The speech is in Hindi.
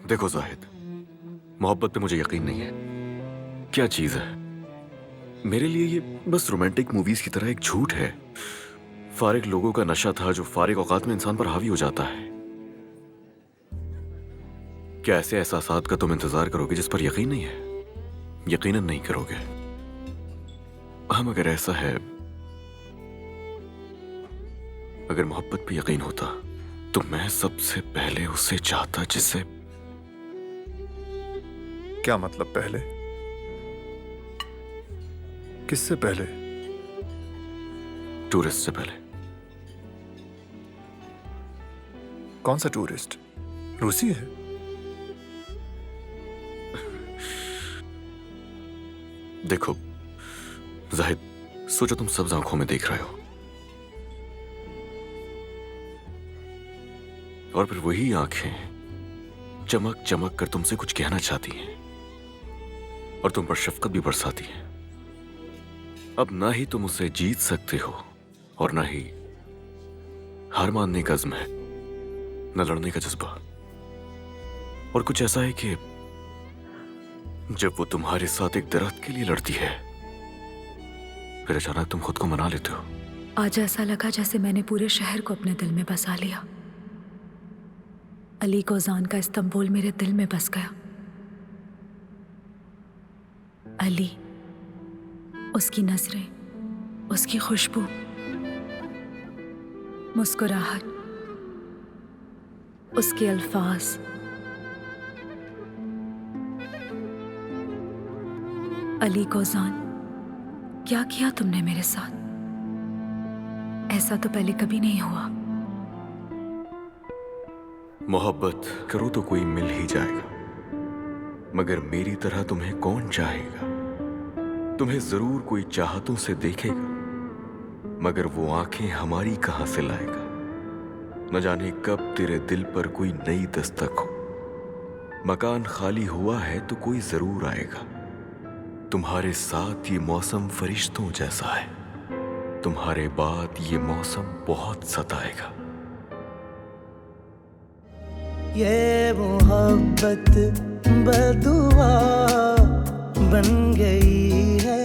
देखो जाहिद, मोहब्बत पे मुझे यकीन नहीं है। क्या चीज है? मेरे लिए ये बस रोमांटिक मूवीज की तरह एक झूठ है। फारिग लोगों का नशा था जो फारिग औकात में इंसान पर हावी हो जाता है। क्या ऐसे एहसासात का तुम इंतजार करोगे जिस पर यकीन नहीं है? यकीनन नहीं करोगे। हम अगर ऐसा है, अगर मोहब्बत पे यकीन होता तो मैं सबसे पहले उसे चाहता जिससे। क्या मतलब पहले? किससे पहले? टूरिस्ट से पहले। कौन सा टूरिस्ट? रूसी है? देखो जाहिद, सोचो तुम सब्ज आंखों में देख रहे हो और फिर वही आंखें चमक चमक कर तुमसे कुछ कहना चाहती हैं और तुम पर शफकत भी बरसाती हैं। अब ना ही तुम उसे जीत सकते हो और ना ही हार मानने का अज़्म है, न लड़ने का जज्बा। और कुछ ऐसा है कि जब वो तुम्हारे साथ एक दरख्त के लिए लड़ती है, फिर अचानक तुम खुद को मना लेते हो। आज ऐसा लगा जैसे मैंने पूरे शहर को अपने दिल में बसा लिया। अली कोजान का इस्तांबुल मेरे दिल में बस गया। अली, उसकी नजरें, उसकी खुशबू, मुस्कुराहट, उसके अल्फाज। अली कोजान, क्या किया तुमने मेरे साथ? ऐसा तो पहले कभी नहीं हुआ। मोहब्बत करो तो कोई मिल ही जाएगा, मगर मेरी तरह तुम्हें कौन चाहेगा? तुम्हें जरूर कोई चाहतों से देखेगा, मगर वो आंखें हमारी कहां से लाएगा? न जाने कब तेरे दिल पर कोई नई दस्तक हो। मकान खाली हुआ है तो कोई जरूर आएगा। तुम्हारे साथ ये मौसम फरिश्तों जैसा है, तुम्हारे बाद ये मौसम बहुत सताएगा। ये मोहब्बत बदुआ बन गई है